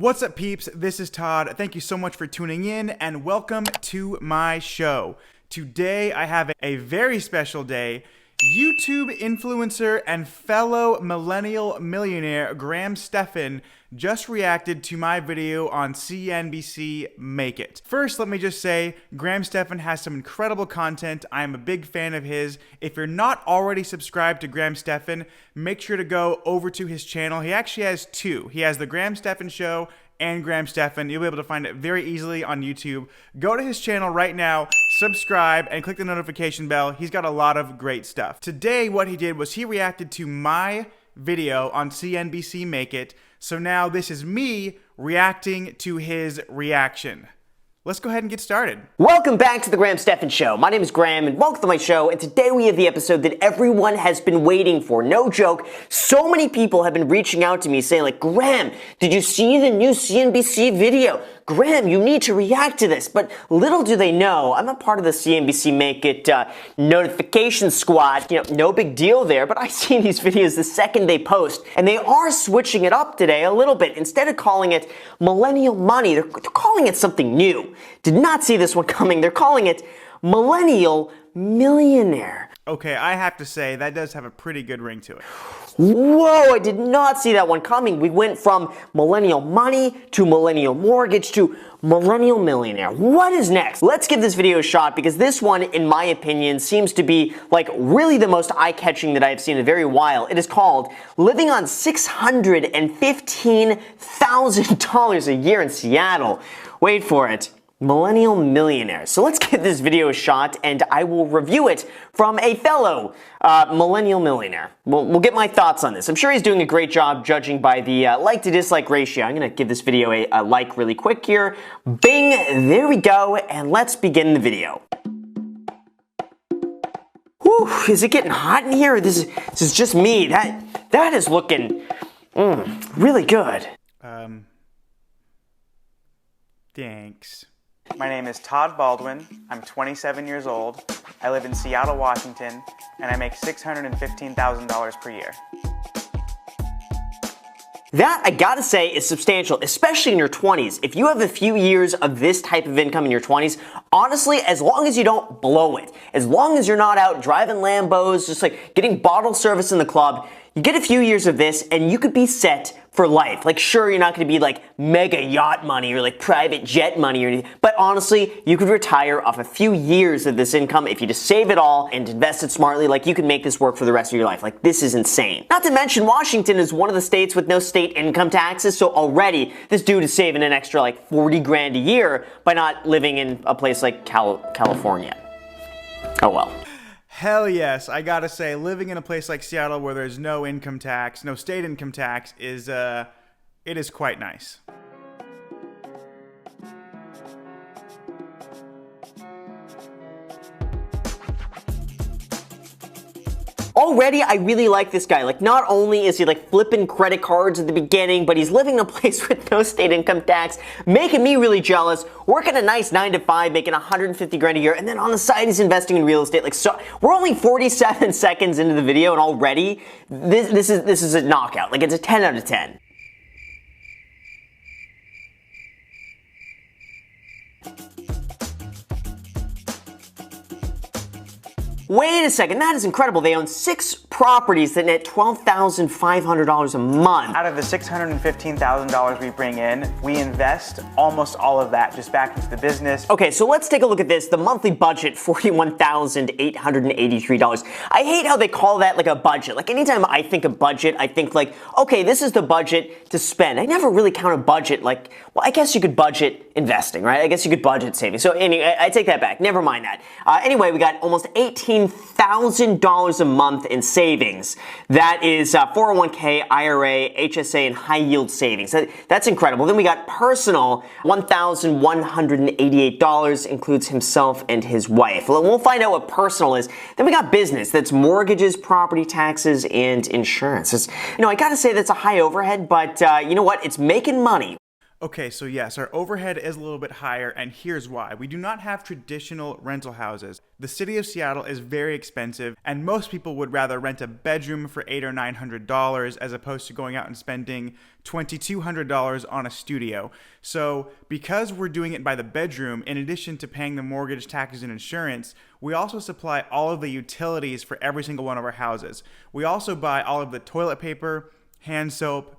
What's up, peeps? This is Todd. Thank you so much for tuning in and welcome to my show. Today I have a very special day. YouTube influencer and fellow millennial millionaire Stephan just reacted to my video on CNBC Make It. First, let me just say, Stephan has some incredible content. I am a big fan of his. If you're not already subscribed to Stephan, make sure to go over to his channel. He actually has two. He has the Stephan Show and Stephan. You'll be able to find it very easily on YouTube. Go to his channel right now, subscribe, and click the notification bell. He's got a lot of great stuff. Today, what he did was he reacted to my video on CNBC Make It. So now this is me reacting to his reaction. Let's go ahead and get started. Welcome back to the Stephan Show. My name is Graham and welcome to my show. And today we have the episode that everyone has been waiting for. No joke. So many people have been reaching out to me saying like, Graham, did you see the new CNBC video? Graham, you need to react to this. But little do they know, I'm a part of the CNBC Make It notification squad. You know, no big deal there, but I see these videos the second they post. And they are switching it up today a little bit. Instead of calling it Millennial Money, they're calling it something new. Did not see this one coming. They're calling it Millennial Millionaire. Okay, I have to say, that does have a pretty good ring to it. Whoa, I did not see that one coming. We went from millennial money to millennial mortgage to millennial millionaire. What is next? Let's give this video a shot because this one, in my opinion, seems to be like really the most eye-catching that I've seen in a very while. It is called Living on $615,000 a year in Seattle. Wait for it. Millennial Millionaire. So let's give this video a shot and I will review it from a fellow millennial millionaire. We'll get my thoughts on this. I'm sure he's doing a great job judging by the like to dislike ratio. I'm going to give this video a like really quick here. Bing, there we go, and let's begin the video. Whew, is it getting hot in here? This is just me. That is looking really good. Thanks. My name is Todd Baldwin. I'm 27 years old. I live in Seattle, Washington, and I make $615,000 per year. That, I gotta say, is substantial, especially in your 20s. If you have a few years of this type of income in your 20s, honestly, as long as you don't blow it, as long as you're not out driving Lambos, just like getting bottle service in the club, you get a few years of this and you could be set for life. Like, sure, you're not going to be like mega yacht money or like private jet money or anything, but honestly, you could retire off a few years of this income if you just save it all and invest it smartly. Like, you can make this work for the rest of your life. Like, this is insane. Not to mention, Washington is one of the states with no state income taxes, so already this dude is saving an extra like 40 grand a year by not living in a place like California. Oh well. Hell yes, I gotta say, living in a place like Seattle where there's no income tax, no state income tax, it is quite nice. Already, I really like this guy. Like, not only is he like flipping credit cards at the beginning, but he's living in a place with no state income tax, making me really jealous, working a nice 9 to 5, making 150 grand a year, and then on the side he's investing in real estate. Like, so we're only 47 seconds into the video and already this is a knockout. Like, it's a 10 out of 10. Wait a second, that is incredible. They own 6 properties that net $12,500 a month. Out of the $615,000 we bring in, we invest almost all of that just back into the business. Okay, so let's take a look at this. The monthly budget, $41,883. I hate how they call that like a budget. Like, anytime I think of budget, I think like, okay, this is the budget to spend. I never really count a budget like, well, I guess you could budget investing, right? I guess you could budget saving. So anyway, I take that back. Never mind that. Anyway, we got almost $18,000 a month in savings. That is 401k, IRA, HSA, and high yield savings. That's incredible. Then we got personal, $1,188, includes himself and his wife. We'll find out what personal is. Then we got business. That's mortgages, property taxes, and insurance. I gotta say that's a high overhead, but you know what? It's making money. Okay, so yes, our overhead is a little bit higher, and here's why. We do not have traditional rental houses. The city of Seattle is very expensive, and most people would rather rent a bedroom for $800 or $900 as opposed to going out and spending $2,200 on a studio. So because we're doing it by the bedroom, in addition to paying the mortgage, taxes, and insurance, we also supply all of the utilities for every single one of our houses. We also buy all of the toilet paper, hand soap,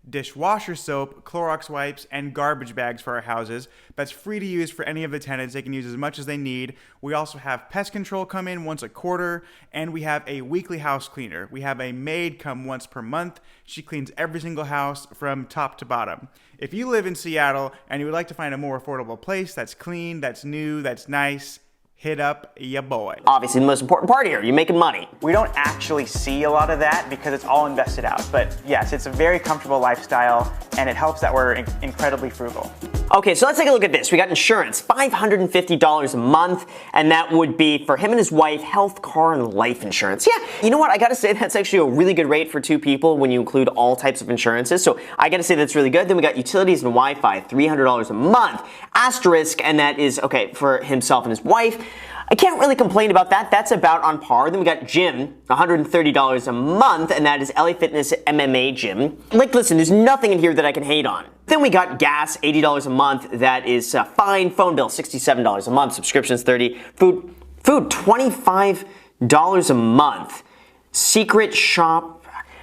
dishwasher soap, Clorox wipes, and garbage bags for our houses. That's free to use for any of the tenants. They can use as much as they need. We also have pest control come in once a quarter, and we have a weekly house cleaner. We have a maid come once per month. She cleans every single house from top to bottom. If you live in Seattle and you would like to find a more affordable place that's clean, that's new, that's nice, hit up ya boy. Obviously, the most important part here, you're making money. We don't actually see a lot of that because it's all invested out. But yes, it's a very comfortable lifestyle, and it helps that we're incredibly frugal. Okay, so let's take a look at this. We got insurance, $550 a month, and that would be for him and his wife, health, car, and life insurance. Yeah, you know what? I gotta say that's actually a really good rate for two people when you include all types of insurances. So I gotta say that's really good. Then we got utilities and Wi-Fi, $300 a month. Asterisk, and that is, okay, for himself and his wife. I can't really complain about that. That's about on par. Then we got gym, $130 a month, and that is LA Fitness MMA gym. Like, listen, there's nothing in here that I can hate on. Then we got gas, $80 a month. That is fine. Phone bill, $67 a month. Subscriptions, $30. Food, $25 a month. Secret shop.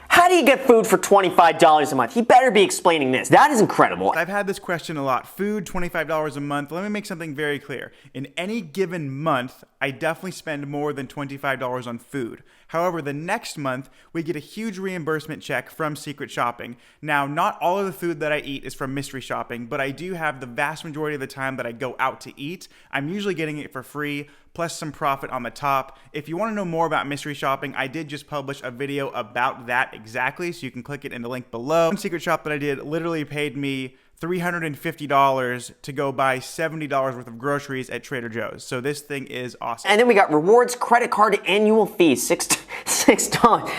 How do you get food for $25 a month? He better be explaining this. That is incredible. I've had this question a lot. Food, $25 a month. Let me make something very clear. In any given month, I definitely spend more than $25 on food. However, the next month, we get a huge reimbursement check from Secret Shopping. Now, not all of the food that I eat is from mystery shopping, but I do have the vast majority of the time that I go out to eat. I'm usually getting it for free, plus some profit on the top. If you want to know more about mystery shopping, I did just publish a video about that exactly, so you can click it in the link below. One secret shop that I did literally paid me $350 to go buy $70 worth of groceries at Trader Joe's. So this thing is awesome. And then we got rewards, credit card, annual fee, $6.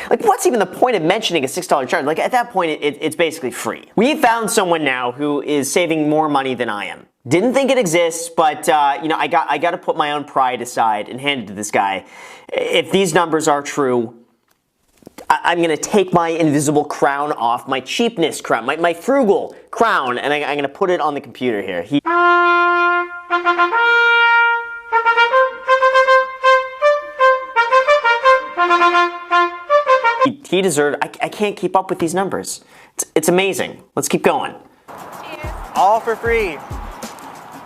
Like, what's even the point of mentioning a $6 charge? Like, at that point, it's basically free. We found someone now who is saving more money than I am. Didn't think it exists, but you know, I got to put my own pride aside and hand it to this guy. If these numbers are true, I'm going to take my invisible crown off, my cheapness crown, my frugal crown, and I'm going to put it on the computer here. He deserved, I can't keep up with these numbers. It's amazing. Let's keep going. All for free.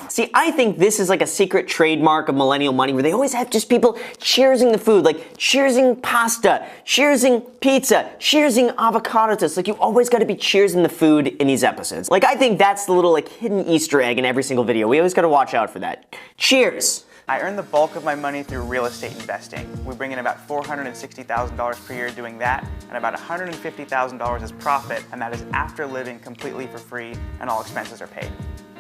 See, I think this is like a secret trademark of millennial money where they always have just people cheersing the food, like cheersing pasta, cheersing pizza, cheersing avocado toast. Like, you always got to be cheersing the food in these episodes. Like, I think that's the little like hidden Easter egg in every single video. We always got to watch out for that. Cheers. I earn the bulk of my money through real estate investing. We bring in about $460,000 per year doing that, and about $150,000 as profit, and that is after living completely for free and all expenses are paid.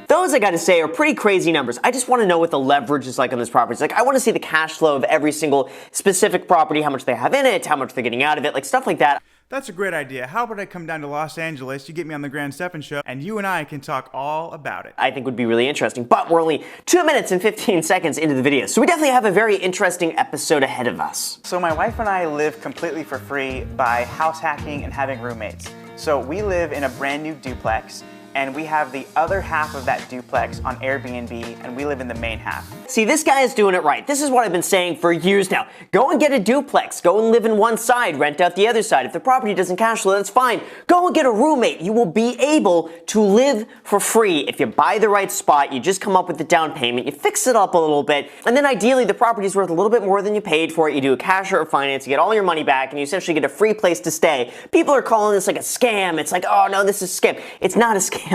Those, I gotta say, are pretty crazy numbers. I just want to know what the leverage is like on this property. Like, I want to see the cash flow of every single specific property, how much they have in it, how much they're getting out of it, like stuff like that. That's a great idea. How about I come down to Los Angeles, you get me on the Grand Stephan Show, and you and I can talk all about it. I think would be really interesting, but we're only 2 minutes and 15 seconds into the video, so we definitely have a very interesting episode ahead of us. So my wife and I live completely for free by house hacking and having roommates. So we live in a brand new duplex, and we have the other half of that duplex on Airbnb, and we live in the main half. See, this guy is doing it right. This is what I've been saying for years now. Go and get a duplex. Go and live in one side, rent out the other side. If the property doesn't cash flow, that's fine. Go and get a roommate. You will be able to live for free if you buy the right spot, you just come up with the down payment, you fix it up a little bit, and then ideally the property is worth a little bit more than you paid for it. You do a cash or finance, you get all your money back, and you essentially get a free place to stay. People are calling this like a scam. It's like, oh no, this is a scam. It's not a scam.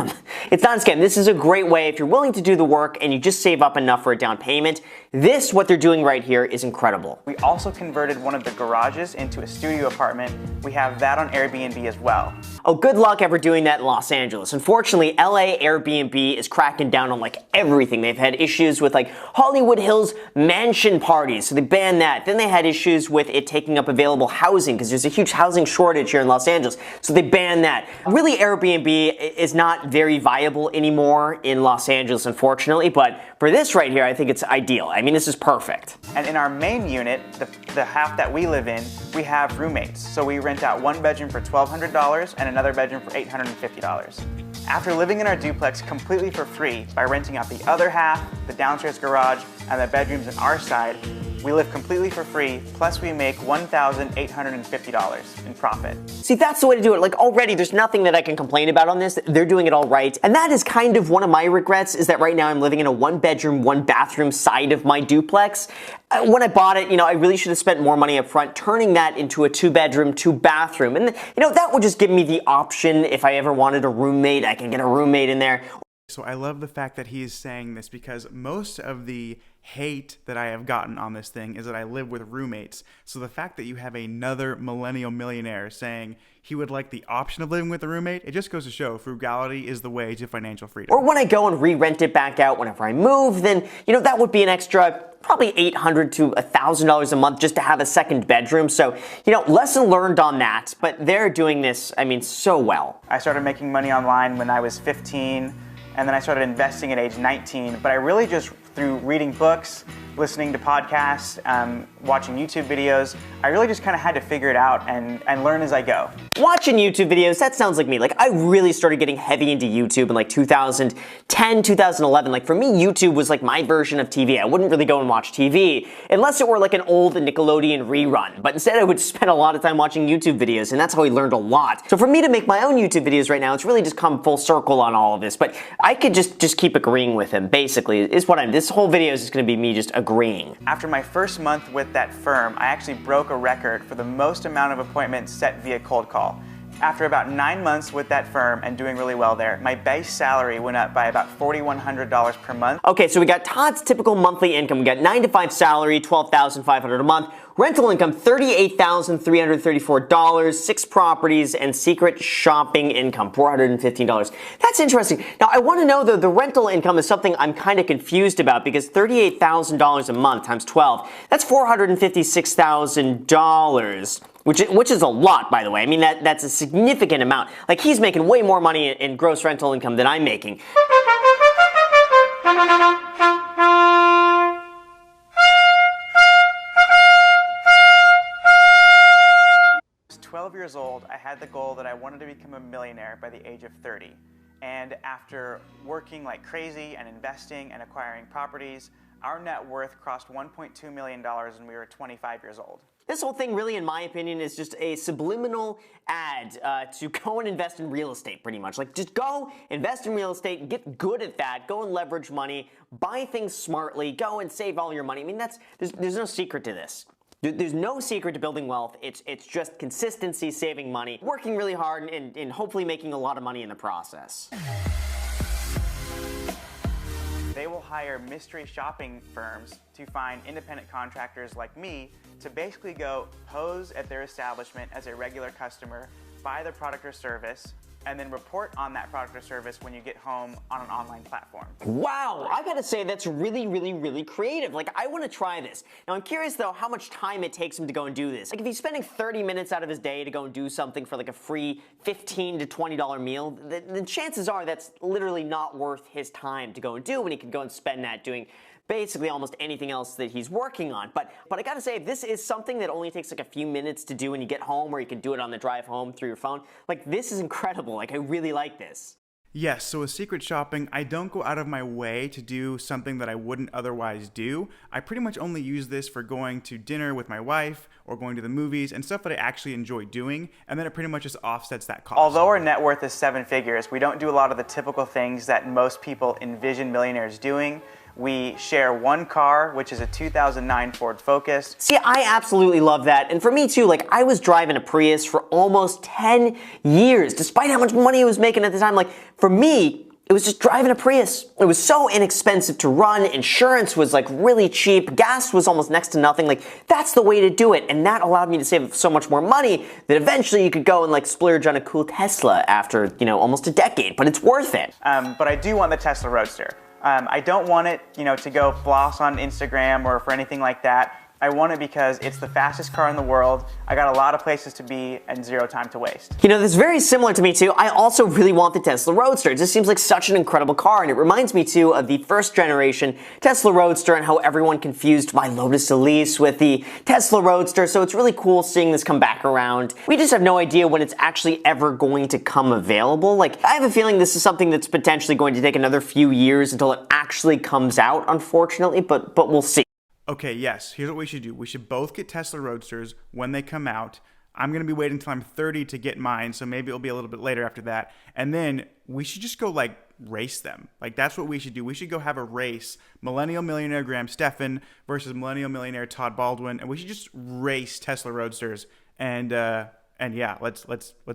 It's not a scam. This is a great way if you're willing to do the work and you just save up enough for a down payment. This, what they're doing right here, is incredible. We also converted one of the garages into a studio apartment. We have that on Airbnb as well. Oh, good luck ever doing that in Los Angeles. Unfortunately, LA Airbnb is cracking down on like everything. They've had issues with like Hollywood Hills mansion parties, so they banned that. Then they had issues with it taking up available housing because there's a huge housing shortage here in Los Angeles, so they banned that. Really, Airbnb is not not very viable anymore in Los Angeles, unfortunately, but for this right here, I think it's ideal. I mean, this is perfect. And in our main unit, the half that we live in, we have roommates. So we rent out one bedroom for $1,200 and another bedroom for $850. After living in our duplex completely for free by renting out the other half, the downstairs garage, and the bedrooms on our side, we live completely for free, plus we make $1,850 in profit. See, that's the way to do it. Like, already, there's nothing that I can complain about on this. They're doing it all right. And that is kind of one of my regrets, is that right now I'm living in a one-bedroom, one-bathroom side of my duplex. When I bought it, I really should have spent more money up front, turning that into a two-bedroom, two-bathroom. And, that would just give me the option, if I ever wanted a roommate, I can get a roommate in there. So I love the fact that he is saying this, because most of the hate that I have gotten on this thing is that I live with roommates. So the fact that you have another millennial millionaire saying he would like the option of living with a roommate, it just goes to show frugality is the way to financial freedom. Or when I go and re-rent it back out whenever I move, then, that would be an extra probably $800 to $1,000 a month just to have a second bedroom. So, lesson learned on that, but they're doing this, so well. I started making money online when I was 15, and then I started investing at age 19, but I really just, through reading books, listening to podcasts, watching YouTube videos, I really just kind of had to figure it out and learn as I go. Watching YouTube videos, that sounds like me. Like, I really started getting heavy into YouTube in like 2010, 2011. Like, for me, YouTube was like my version of TV. I wouldn't really go and watch TV unless it were like an old Nickelodeon rerun. But instead, I would spend a lot of time watching YouTube videos, and that's how I learned a lot. So for me to make my own YouTube videos right now, it's really just come full circle on all of this. But I could just keep agreeing with him, basically, is what this whole video is just going to be me just agreeing. After my first month with that firm, I actually broke a record for the most amount of appointments set via cold call. After about 9 months with that firm and doing really well there, my base salary went up by about $4,100 per month. Okay, so we got Todd's typical monthly income. We got 9 to 5 salary, $12,500 a month. Rental income, $38,334, 6 properties, and secret shopping income, $415. That's interesting. Now, I want to know, though, the rental income is something I'm kind of confused about, because $38,000 a month times 12, that's $456,000. Which is a lot, by the way. That's a significant amount. Like, he's making way more money in gross rental income than I'm making. I was 12 years old. I had the goal that I wanted to become a millionaire by the age of 30. And after working like crazy and investing and acquiring properties, our net worth crossed $1.2 million when we were 25 years old. This whole thing really, in my opinion, is just a subliminal ad to go and invest in real estate, pretty much. Like, just go invest in real estate, get good at that, go and leverage money, buy things smartly, go and save all your money. There's no secret to this. There's no secret to building wealth. It's just consistency, saving money, working really hard, and hopefully making a lot of money in the process. They will hire mystery shopping firms to find independent contractors like me to basically go pose at their establishment as a regular customer, buy the product or service, and then report on that product or service when you get home on an online platform. Wow, I gotta say that's really, really, really creative. Like, I wanna try this. Now, I'm curious though how much time it takes him to go and do this. Like, if he's spending 30 minutes out of his day to go and do something for like a free $15 to $20 meal, then chances are that's literally not worth his time to go and do when he could go and spend that doing basically almost anything else that he's working on. But I gotta say, if this is something that only takes like a few minutes to do when you get home, or you can do it on the drive home through your phone, like, this is incredible. Like, I really like this. Yes, so with secret shopping, I don't go out of my way to do something that I wouldn't otherwise do. I pretty much only use this for going to dinner with my wife or going to the movies and stuff that I actually enjoy doing, and then it pretty much just offsets that cost. Although our net worth is 7 figures, we don't do a lot of the typical things that most people envision millionaires doing. We share one car, which is a 2009 Ford Focus. See, I absolutely love that. And for me too, like, I was driving a Prius for almost 10 years, despite how much money I was making at the time. Like, for me, it was just driving a Prius. It was so inexpensive to run. Insurance was like really cheap. Gas was almost next to nothing. Like, that's the way to do it. And that allowed me to save so much more money that eventually you could go and like splurge on a cool Tesla after, almost a decade. But it's worth it. But I do want the Tesla Roadster. I don't want it, to go floss on Instagram or for anything like that. I want it because it's the fastest car in the world. I got a lot of places to be and zero time to waste. You know, this is very similar to me too. I also really want the Tesla Roadster. It just seems like such an incredible car, and it reminds me too of the first generation Tesla Roadster and how everyone confused my Lotus Elise with the Tesla Roadster, so it's really cool seeing this come back around. We just have no idea when it's actually ever going to come available. Like, I have a feeling this is something that's potentially going to take another few years until it actually comes out, unfortunately, but we'll see. Okay, yes, here's what we should do. We should both get Tesla Roadsters when they come out. I'm going to be waiting until I'm 30 to get mine, so maybe it'll be a little bit later after that. And then we should just go, like, race them. Like, that's what we should do. We should go have a race. Millennial Millionaire Graham Stephan versus Millennial Millionaire Todd Baldwin. And we should just race Tesla Roadsters. And yeah, let's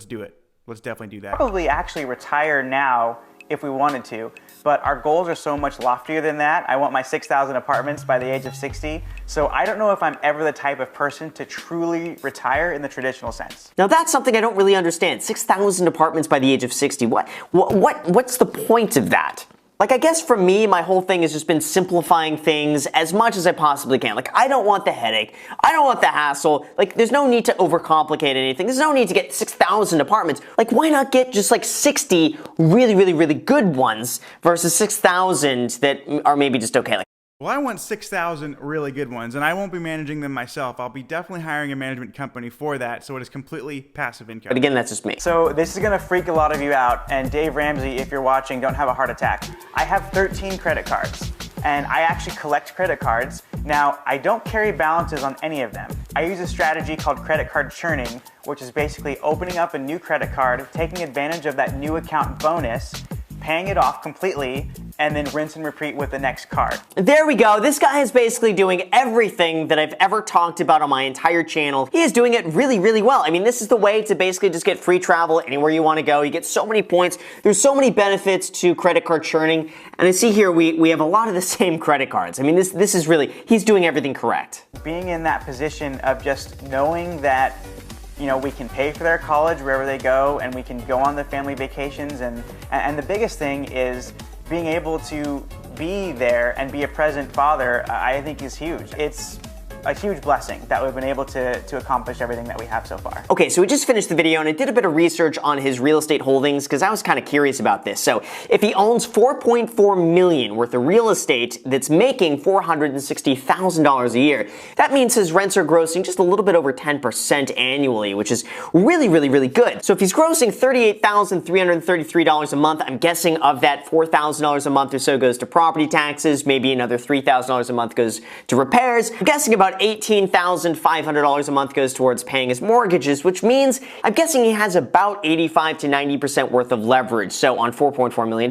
do it. Let's definitely do that. Probably actually retire now if we wanted to, but our goals are so much loftier than that. I want my 6,000 apartments by the age of 60, so I don't know if I'm ever the type of person to truly retire in the traditional sense. Now that's something I don't really understand. 6,000 apartments by the age of 60. What's the point of that? Like, I guess for me, my whole thing has just been simplifying things as much as I possibly can. Like, I don't want the headache. I don't want the hassle. Like, there's no need to overcomplicate anything. There's no need to get 6,000 apartments. Like, why not get just like 60 really good ones versus 6,000 that are maybe just okay? Like, Well, I want 6,000 really good ones, and I won't be managing them myself. I'll be definitely hiring a management company for that, so it is completely passive income. but again, that's just me. So this is gonna freak a lot of you out, and Dave Ramsey, if you're watching, don't have a heart attack. I have 13 credit cards, and I actually collect credit cards. Now, I don't carry balances on any of them. I use a strategy called credit card churning, which is basically opening up a new credit card, taking advantage of that new account bonus, paying it off completely, and then rinse and repeat with the next card. There we go. This guy is basically doing everything that I've ever talked about on my entire channel. He is doing it really well. I mean, this is the way to basically just get free travel anywhere you want to go. You get so many points. There's so many benefits to credit card churning. And I see here we have a lot of the same credit cards. I mean, this is really, he's doing everything correct. Being in that position of just knowing that, you know, we can pay for their college wherever they go, and we can go on the family vacations, and the biggest thing is being able to be there and be a present father, I think is huge. It's a huge blessing that we've been able to accomplish everything that we have so far. Okay, so we just finished the video and I did a bit of research on his real estate holdings because I was kind of curious about this. So if he owns $4.4 million worth of real estate that's making $460,000 a year, that means his rents are grossing just a little bit over 10% annually, which is really good. So if he's grossing $38,333 a month, I'm guessing of that $4,000 a month or so goes to property taxes, maybe another $3,000 a month goes to repairs. I'm guessing about $18,500 a month goes towards paying his mortgages, which means I'm guessing he has about 85 to 90% worth of leverage. So on $4.4 million,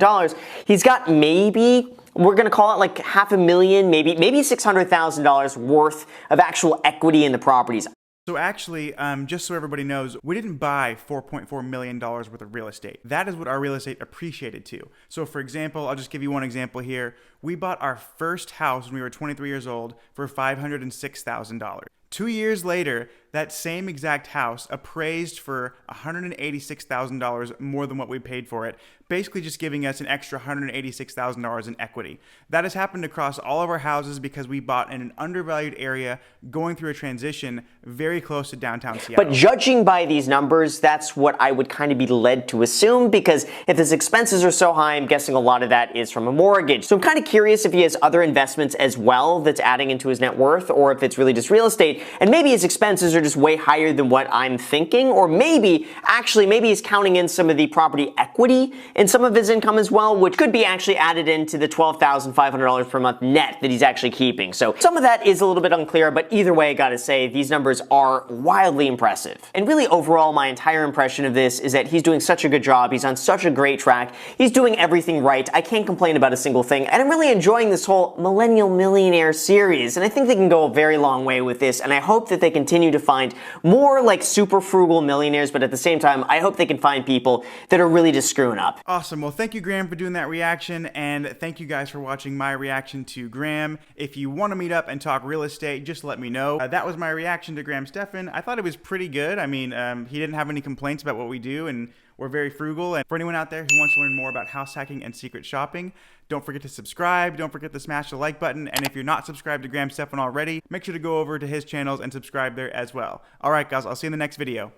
he's got maybe, we're gonna call it like $500,000, maybe $600,000 worth of actual equity in the properties. So actually, just so everybody knows, we didn't buy $4.4 million worth of real estate. That is what our real estate appreciated to. So for example, I'll just give you one example here. We bought our first house when we were 23 years old for $506,000. 2 years later, that same exact house appraised for $186,000 more than what we paid for it, basically just giving us an extra $186,000 in equity. That has happened across all of our houses because we bought in an undervalued area going through a transition very close to downtown Seattle. But judging by these numbers, that's what I would kind of be led to assume, because if his expenses are so high, I'm guessing a lot of that is from a mortgage. So I'm kind of curious if he has other investments as well that's adding into his net worth, or if it's really just real estate, and maybe his expenses are just way higher than what I'm thinking, or maybe he's counting in some of the property equity in some of his income as well, which could be actually added into the $12,500 per month net that he's actually keeping. So some of that is a little bit unclear, but either way, I gotta say, these numbers are wildly impressive. And really overall, my entire impression of this is that he's doing such a good job. He's on such a great track. He's doing everything right. I can't complain about a single thing. And I'm really enjoying this whole Millennial Millionaire series. And I think they can go a very long way with this. And I hope that they continue to find more like super frugal millionaires, but at the same time, I hope they can find people that are really just screwing up. Awesome. Well, thank you, Graham, for doing that reaction, and thank you guys for watching my reaction to Graham. If you want to meet up and talk real estate, just let me know. That was my reaction to Graham Stephan. I thought it was pretty good. I mean, he didn't have any complaints about what we do, and We're very frugal, and for anyone out there who wants to learn more about house hacking and secret shopping, don't forget to subscribe, don't forget to smash the like button, and if you're not subscribed to Stephan already, make sure to go over to his channels and subscribe there as well. Alright guys, I'll see you in the next video.